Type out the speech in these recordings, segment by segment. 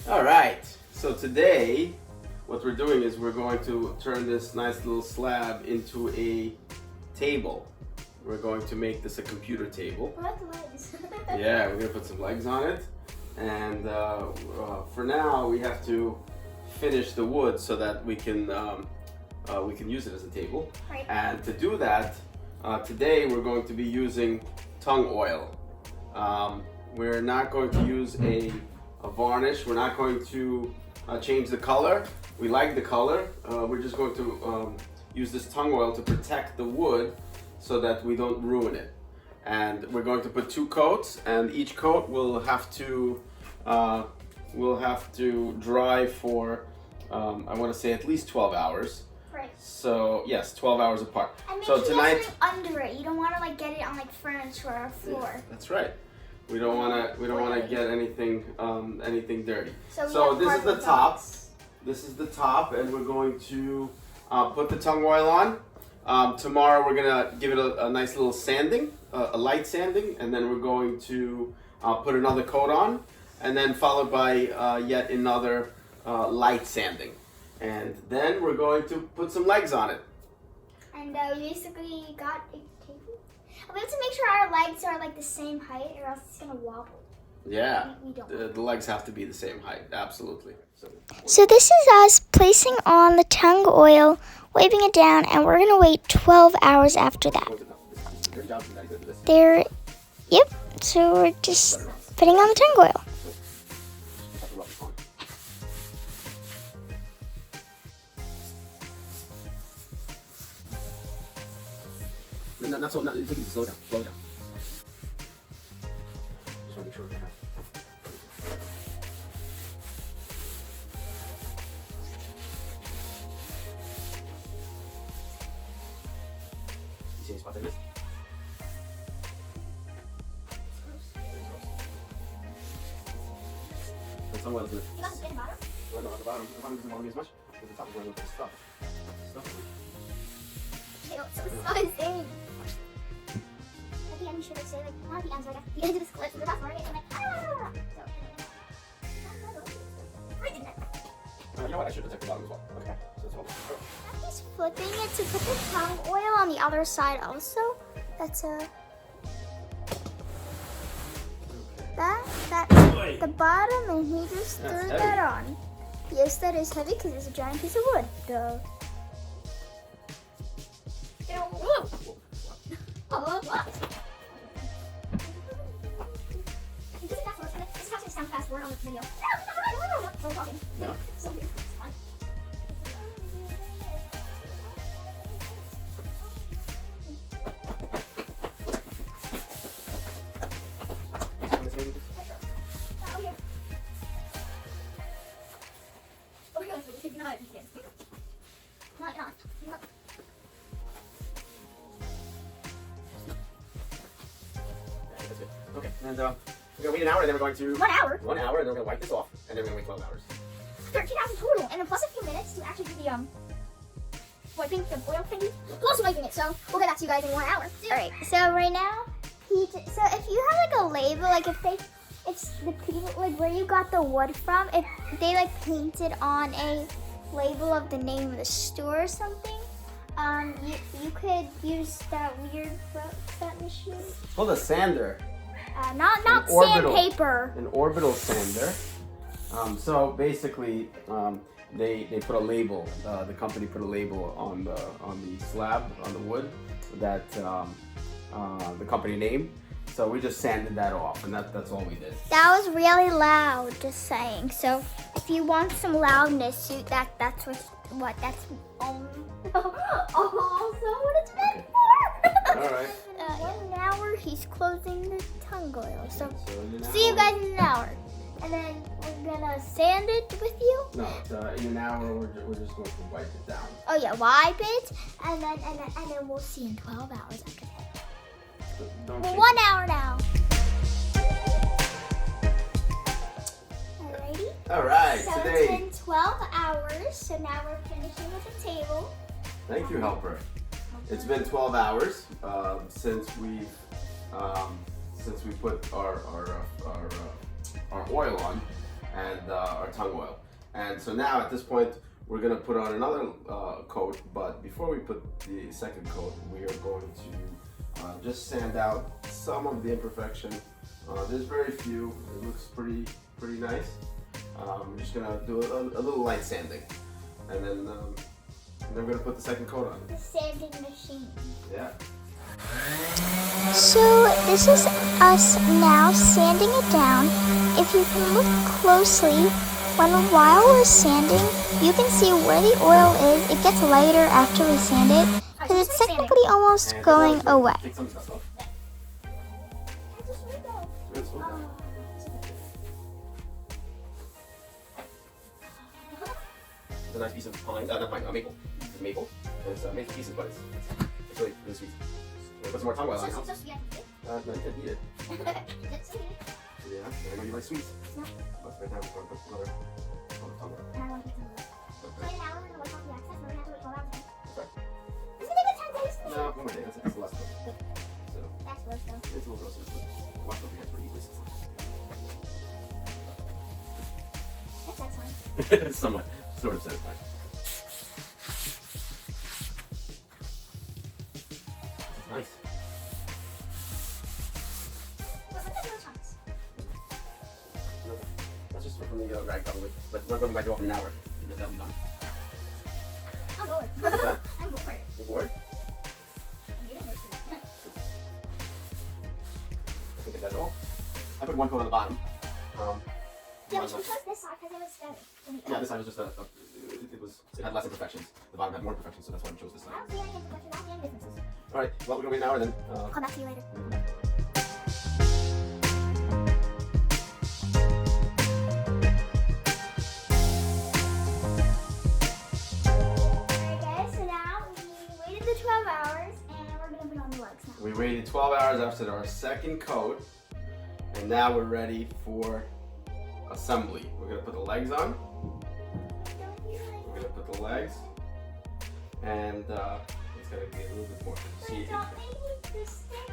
All right, so today what we're doing is we're going to turn this nice little slab into a table. We're going to make this a computer table. What legs? Yeah, we're gonna put some legs on it. And for now, we have to finish the wood so that we can use it as a table. Right. And to do that, today we're going to be using tung oil. We're not going to use a varnish. We're not going to change the color. We like the color. We're just going to use this tung oil to protect the wood so that we don't ruin it. And we're going to put 2 coats, and each coat will have to dry for I want to say at least 12 hours. Right. So yes, 12 hours apart. And make so sure tonight, you have something under it. You don't want to like get it on like furniture or floor. that's right. We don't want to get anything dirty. So this is the top. This is the top, and we're going to put the tung oil on. Tomorrow we're gonna give it a nice little sanding, a light sanding, and then we're going to put another coat on, and then followed by yet another light sanding, and then we're going to put some legs on it. And we basically got a table. We have to make sure our legs are like the same height, or else it's gonna wobble. Yeah, We don't. the legs have to be the same height, absolutely. So this is us placing on the tung oil, waving it down, and we're gonna wait 12 hours after that. Yep. So we're just putting on the tung oil. Not so. Not, slow down. Slow down. Just want to make sure we have. You see any spots I missed? And some oil's good. You got the thin bottom? Well, no, at the bottom doesn't bother me as much. Because the top is where I put stuff. So it's in. At the end, you should have said, like, not at the end, so like at the end of this clip, so the top part of it, and like, ah! So, You know what? I should have checked the bottom as well. Okay. So it's all. he's flipping it to put the tung oil on the other side also. That's that's the bottom, and he just That's threw heavy. that on. Yes, that is heavy because it's a giant piece of wood. Duh. This is actually sound fast word on the video. We're talking. Yeah. So weird. It's fun. Oh, yeah. Oh, yeah, so we can not. Not. That's good. Okay. And we're gonna wait an hour, and then we're going to 1 hour. 1 hour, and then we're gonna wipe this off, and then we're gonna wait 12 hours. 13 hours total, and then plus a few minutes to actually do the wiping the oil thingy. Plus wiping it, so we'll get back to you guys in 1 hour. Alright, so right now, so if you have like a label, like if the people, like where you got the wood from, if they like painted on a label of the name of the store or something, you could use that weird, what's that machine? It's called a sander. Not orbital. sandpaper. An orbital sander. So basically, they put a label. The company put a label on the slab, on the wood, that the company name. So we just sanded that off, and that's all we did. That was really loud, just saying. So if you want some loudness, that's what that's also what it's meant for. All right. 1 hour, he's closing the tung oil. So in an see you hour- guys in an hour, and then we're gonna sand it with you. No, in an hour we're just going to wipe it down. Oh yeah, wipe it, and then we'll see in 12 hours after that. Don't Well, shake 1 hour now. Alrighty. All right. So Today. it's been 12 hours, so now we're finishing with the table. Thank you, helper. It's been 12 hours since we put our oil on. and our tongue oil. And so now at this point, we're gonna put on another coat, but before we put the second coat, we are going to just sand out some of the imperfection. There's very few. It looks pretty nice. We're just gonna do a little light sanding, and then we're gonna put the second coat on. The sanding machine. Yeah. So this is us now sanding it down. If you can look closely, while we're sanding, you can see where the oil is. It gets lighter after we sand it, because it's technically almost going away. Take some stuff off. It's a nice piece of pine, not pine, maple. It's maple. And it's maple pieces, but it's really sweet. We'll put some more tongue oil on now. No, you can't eat it. Yeah, I know you like sweets. No. But right now we're going to put another tongue oil. No, one more day. That's the last coat. So, it's a little gross. Wash over your hands pretty easily. Somewhat. Sort of satisfying. Nice. That's just from the rag probably. But we're going to go off in an hour. Because that'll be done. I'm bored. What's that? I'm bored. You bored? I think that's all. I put one coat on the bottom. Yeah, we chose this side because it was better. Yeah, this side was just it had less imperfections. The bottom had more imperfections, so that's why we chose this I side. don't see any imperfections. I don't see any differences. All right, well, we're gonna wait an hour then. I'll come back to you later. Alright guys, so now we waited the 12 hours and we're gonna put on the legs now. We waited 12 hours after our second coat, and now we're ready for assembly. We're gonna put the legs on. We're gonna put the legs, and it's gonna be a little bit more. See, Don't they need to stick?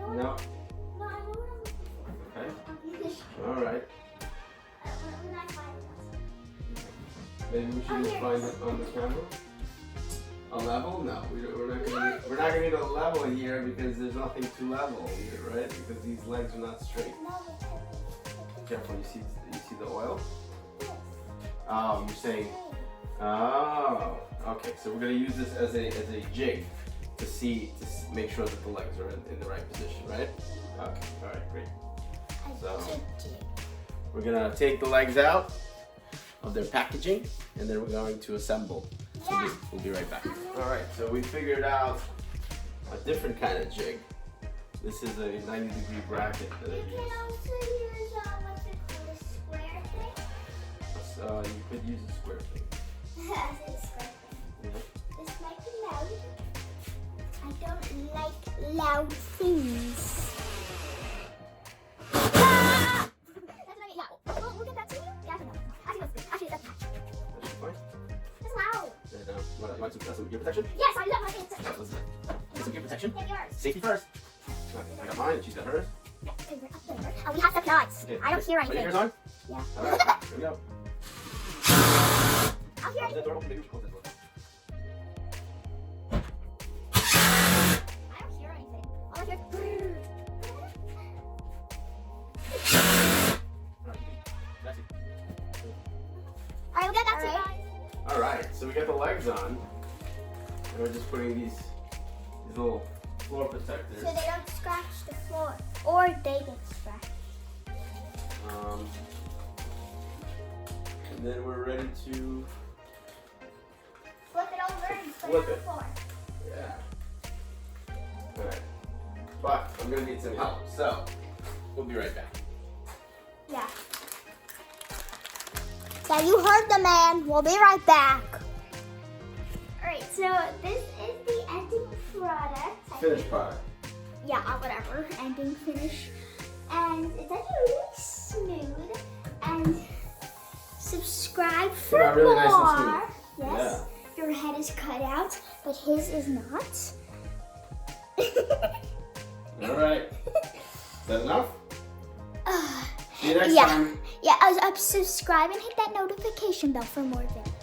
no. No, I know what I'm looking for. Okay. Okay. All right. When I find it. Maybe we should just find it on the camera. A level? No, we're not gonna need a level here because there's nothing to level here, right? Because these legs are not straight. Careful, you see the oil? Oh, you're saying. Oh, okay. So we're gonna use this as a jig to make sure that the legs are in the right position, right? Okay. All right. Great. So we're gonna take the legs out of their packaging, and then we're going to assemble. We'll be right back. All right. So we figured out a different kind of jig. This is a 90-degree bracket that I You can use. also use what's it called, a square thing. You could use a square thing. As a square thing. Yeah. This might be loud. I don't like loud things. Ah! That's what I mean. Yeah. We'll get that to you. Yeah, I think no. Actually, that's That's fine. That's loud. And, you want some gear protection? Yes, I love my things. Let's get some gear protection. Take yours. Safety first. I got mine. She's got hers. Yeah, okay, we're up there. Oh, we have stuff nuts. Okay. I don't hear Put anything. yours on? Yeah. All right. Here we go. I'll hear Close that anything. door open. Maybe we should close that door. I don't hear anything. All I hear is All right. That's it. Alright, we'll get that to you. All right. So we got the legs on, and we're just putting these little floor protectors. So they don't scratch the floor. Or they get scratched. And then we're ready to. Flip it over and put Flip it on the it. floor. Yeah. Alright. But I'm gonna need some help, so we'll be right back. Yeah. So you heard the man. We'll be right back. Alright, so this is the ending product. Finished product. Yeah, whatever. Ending finish. And it's actually really smooth. And subscribe for Came out really more. nice and smooth. Yes. Your head is cut out, but his is not. Alright. Is that enough? See you next Yeah. time. Yeah, subscribe and hit that notification bell for more videos.